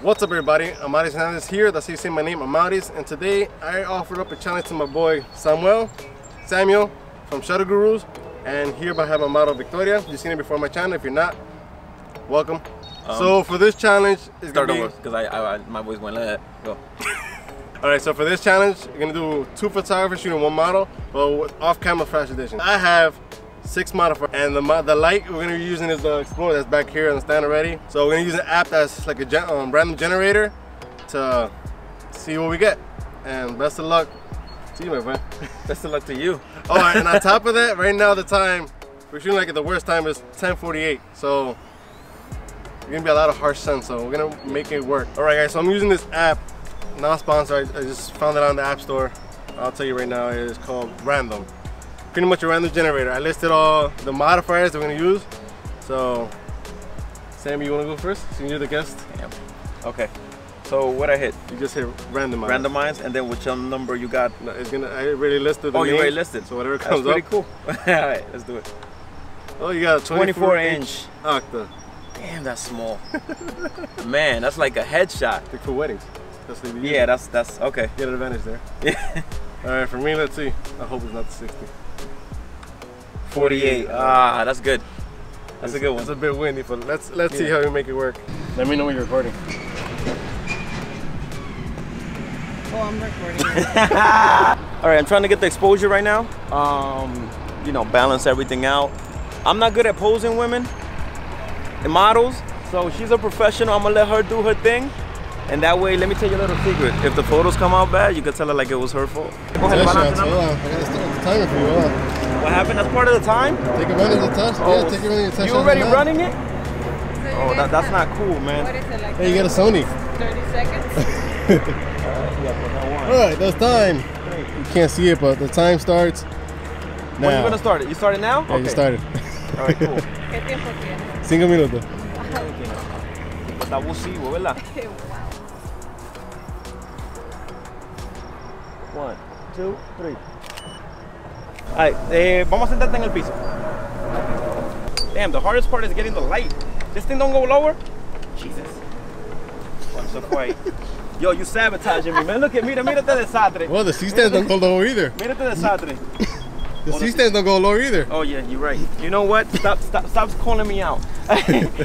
What's up, everybody? Amauris Hernandez here. That's how you say my name, Amauris. And today I offered up a challenge to my boy Samuel from Shutter Gurus. And here I have my model Victoria. You've seen it before on my channel. If you're not, welcome. So for this challenge, it's gonna be because my voice went like that. Go. All right. So for this challenge, you're gonna do 2 photographers shooting 1 model, but with off-camera flash edition. I have 6 modifiers, and the light we're gonna be using is the Explorer that's back here on the stand already. So we're gonna use an app that's like a random generator to see what we get. And best of luck to you, my friend. Best of luck to you. Oh, and on top of that, right now the time we're shooting like at the worst time is 10:48. So it's gonna be a lot of harsh sun. So we're gonna make it work. All right, guys. So I'm using this app, not sponsored. I just found it on the App Store. I'll tell you right now, it's called Random. Pretty much a random generator. I listed all the modifiers that we're gonna use. So, Sammy, you wanna go first? So you're the guest. Damn. Okay. So what I hit? You just hit randomize. Randomize, and then which number you got? No, it's gonna. I already listed. The you names, already listed. So whatever comes That's pretty up. cool. All right, let's do it. Oh, you got a 24-inch octa. Damn, that's small. Man, that's like a headshot. Like for weddings. That's what yeah, that's okay. Get an advantage there. Yeah. All right, for me, let's see. I hope it's not the 60. 48. Ah, that's good. That's a good one. It's a bit windy, but let's see how we make it work. Let me know when you're recording. Oh, I'm recording. All right, I'm trying to get the exposure right now. You know, balance everything out. I'm not good at posing women and models, so she's a professional. I'm gonna let her do her thing. And that way, let me tell you a little secret. If the photos come out bad, you can tell her like it was her fault. Go ahead, balance it up. I gotta start the timer for you. What happened? That's part of the time? Take advantage of the touch. Oh, yeah, take advantage of the touch. You already running it? So Oh, that's not cool, man. What is it, like? Hey, you got a Sony. 30 seconds? Alright, that's time. You can't see it, but the time starts now. When are you gonna start it? You started now? Yeah, you started. All right, cool. ¿Qué tiempo tienes? 5 minutos. Está abusivo, ¿verdad? Wow. 1, 2, 3. Alright, vamos a sentarte en el piso. Damn, the hardest part is getting the light. This thing don't go lower? Jesus. I'm so quiet. Yo, you sabotaging me, man. Look at me, mírate desastre. Well, the C-stands don't go lower either. Mírate desastre. The C-stands don't go lower either. Oh yeah, you're right. You know what? Stop calling me out. 1, 2, 3.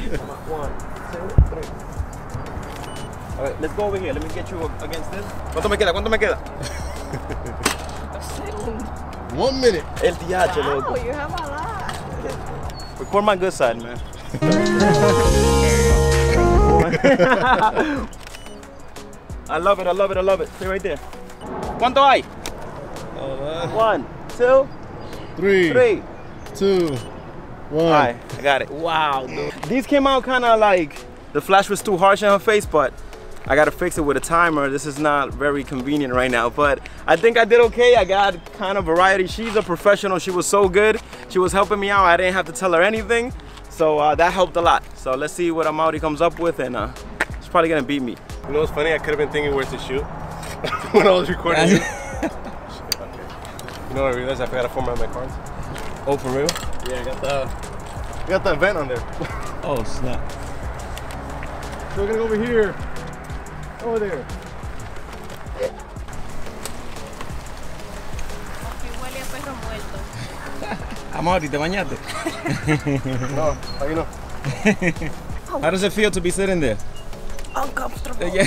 All right, let's go over here. Let me get you against this. ¿Cuánto me queda? ¿Cuánto me queda? 1 minute. El TH, loco. Wow, you have a lot. Record my good side, man. I love it, I love it, I love it. Stay right there. ¿Cuánto hay? 1, 2, 3, 2, 1. Alright, I got it. Wow, dude. These came out kind of like, the flash was too harsh on her face, but I gotta fix it with a timer. This is not very convenient right now, but I think I did okay. I got kind of variety. She's a professional. She was so good. She was helping me out. I didn't have to tell her anything. So that helped a lot. So let's see what Amauris comes up with, and she's probably gonna beat me. You know what's funny? I could have been thinking where to shoot when I was recording. Shit, okay. You know what I realized? I forgot to format my cards. Oh, for real? Yeah, I got the event on there. Oh, snap. So we're gonna go over here. Over there. Aquí huele a perro muerto. Amauris, ¿te bañaste? No, how you know? How does it feel to be sitting there? Uncomfortable. Yeah.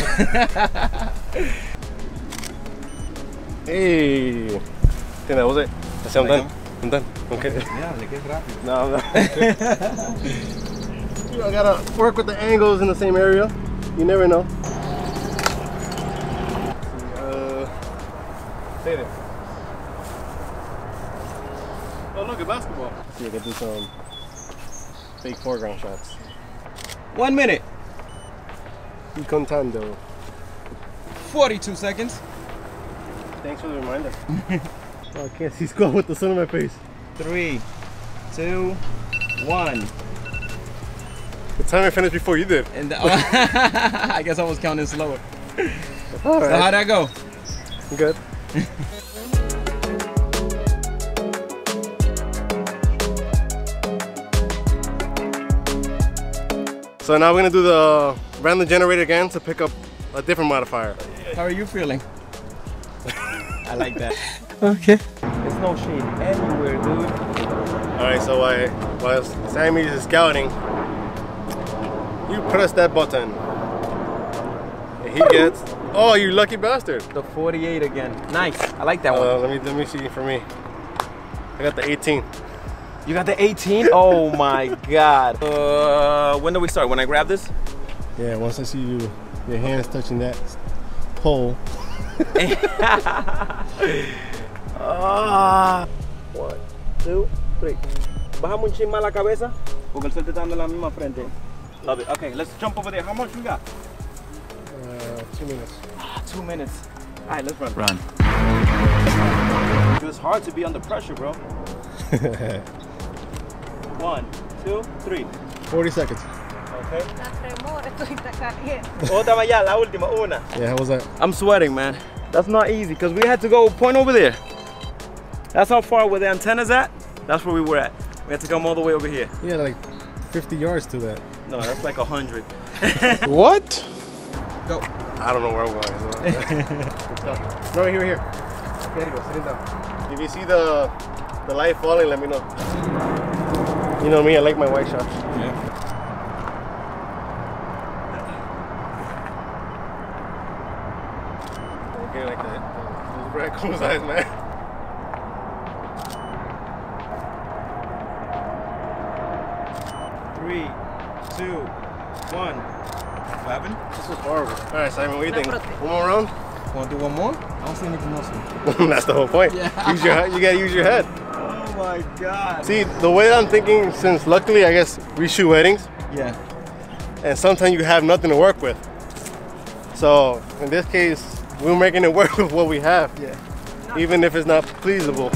Hey. I think that was it. I said I'm done. I'm done. Okay. Yeah, qué rápido. No, no. I gotta work with the angles in the same area. You never know. Stay there. Oh, look at basketball. See, I can do some fake foreground shots. 1 minute. Y contando. 42 seconds. Thanks for the reminder. Oh, I can't see squat with the sun on my face. 3, 2, 1. The time I finished before you did. And I guess I was counting slower. All right. So how'd that go? Good. So now we're gonna do the ran the generator again to pick up a different modifier. How are you feeling? I like that. Okay. There's no shade anywhere, dude. Alright, so while Sammy is scouting, you press that button. And he gets, oh, you lucky bastard. The 48 again. Nice. I like that one. Let me see for me. I got the 18. You got the 18? Oh my God. When do we start? When I grab this? Yeah, once I see your hands touching that pole. 1, 2, 3. Bajamos un chin más la cabeza porque el sol te está dando en la misma frente. Love it. Okay, let's jump over there. How much we got? 2 minutes. 2 minutes. All right, let's run. Run. It's hard to be under pressure, bro. 1, 2, 3. 40 seconds. Okay. La Otra más allá, la última, una. Yeah, how was that? I'm sweating, man. That's not easy because we had to go point over there. That's how far where the antenna's at. That's where we were at. We had to come all the way over here. Yeah, like 50 yards to that. No, that's like 100. What? Go. I don't know where I'm going. No, here. Here you go, sit down. If you see the light falling, let me know. You know me, I like my white shots. Yeah. Okay, like that. Those raccoon's eyes, man. Three, 2, 1. Clapping. This was horrible. All right, Simon, what do you think? One more round? Want to do one more? I don't see anything else. That's the whole point. Yeah. You gotta use your head. Oh my God. See, the way I'm thinking, since luckily I guess we shoot weddings, Yeah. and sometimes you have nothing to work with. So in this case, we're making it work with what we have. Yeah. Even if it's not pleasable.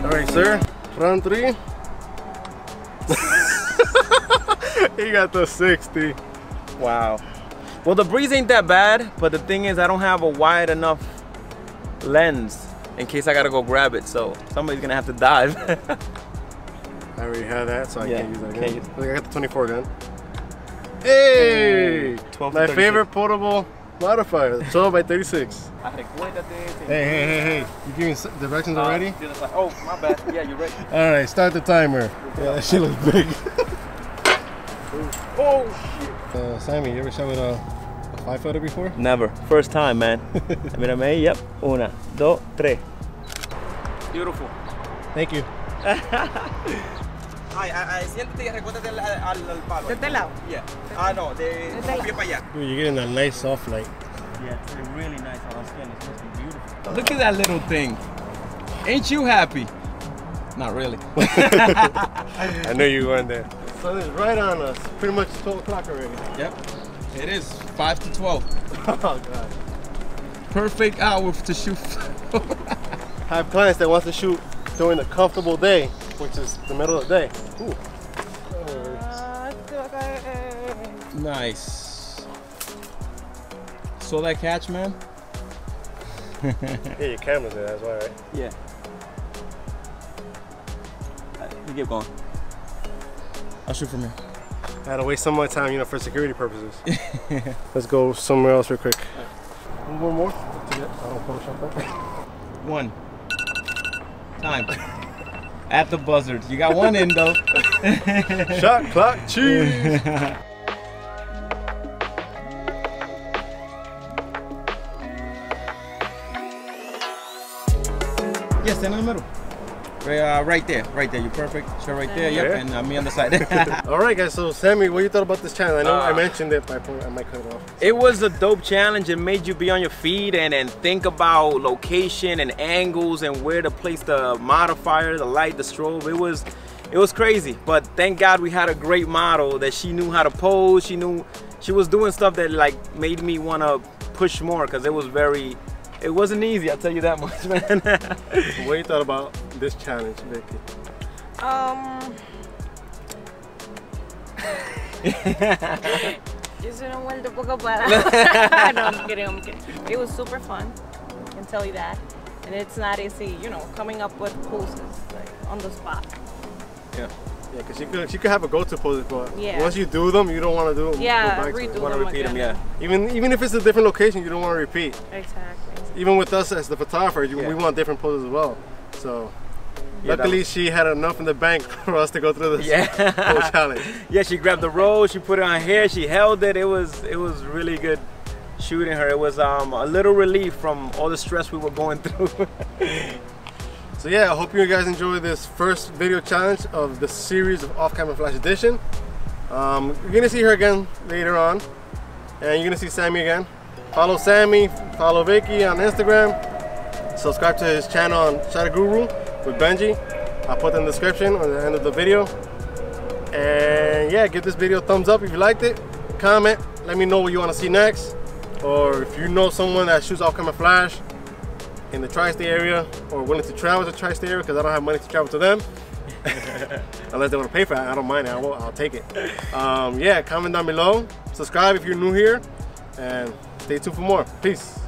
All right, sir, round 3. He got the 60. Wow. Well, the breeze ain't that bad, but the thing is I don't have a wide enough lens in case I gotta go grab it, so somebody's gonna have to dive. I already have that, so I Yeah, can't use that can't gun. use- Look, I got the 24 gun. Hey! 12 to My 36. favorite portable modifier, the 12 by 36. Hey, you giving directions already? Oh, my bad. Yeah, you're right. All right, start the timer. Yeah, that shit looks big. Oh, shit. Sammy, you ever shot with a 5-footer before? Never. First time, man. Mírame ahí. Yep. 1, 2, 3. Beautiful. Thank you. Ay, siéntate y recuéstate al palo. ¿De este lado? Yeah. Ah, no, de pie para allá. Dude, you're getting a nice soft light. Yeah, it's really nice on our skin. It's looking beautiful. Look at that little thing. Ain't you happy? Not really. I knew you weren't there. So it's right on us. Pretty much 12 o'clock already. Yep. It is 5 to 12. Oh, God. Perfect hour to shoot. I have clients that wants to shoot during a comfortable day, which is the middle of the day. Ooh. Nice. Saw that catch, man? Yeah, your camera's there, that's why, right? Yeah. You keep going. I'll shoot from here. I had to waste some more time, you know, for security purposes. Let's go somewhere else real quick. One more? I don't Photoshop that. 1. Time. At the buzzard. You got one in though. Shot clock, cheese. Yes, stand in the middle. Right there. You're perfect. Sure, right there. Yep, Yeah. and me on the side. All right, guys. So, Sammy, what you thought about this challenge? I know I mentioned it, but I might cut it off. It was a dope challenge. It made you be on your feet and think about location and angles and where to place the modifier, the light, the strobe. It was crazy. But thank God we had a great model that she knew how to pose. She was doing stuff that like made me want to push more because it wasn't easy. I'll tell you that much, man. What you thought about this challenge, Vicky? Yo soy una vuelta poco para. No, I'm kidding. It was super fun. I can tell you that. And it's not easy, you know, coming up with poses like on the spot. Yeah. Yeah, because she could have a go-to pose, but Yeah. once you do them, you don't want to do them. Yeah, go back to it. redo You want to them repeat them, again. yeah. Even if it's a different location, you don't want to repeat. Exactly. Even with us as the photographer, Yeah. we want different poses as well. So Yeah, luckily she had enough in the bank for us to go through this whole challenge. Yeah, she grabbed the roll, she put it on her hair, she held it. It was really good shooting her. It was a little relief from all the stress we were going through. So yeah, I hope you guys enjoy this first video challenge of the series of Off Camera Flash Edition. You're gonna see her again later on, and you're gonna see Sammy again. Follow Sammy, follow Vicky on Instagram, subscribe to his channel on Shadow Guru with Benji. I'll put in the description on the end of the video. And yeah, give this video a thumbs up if you liked it. Comment, let me know what you want to see next, or if you know someone that shoots Off Camera Flash in the tri-state area or willing to travel to the tri-state area, because I don't have money to travel to them. Unless they want to pay for it, I don't mind it. I'll take it. Yeah, comment down below. Subscribe if you're new here, and stay tuned for more. Peace.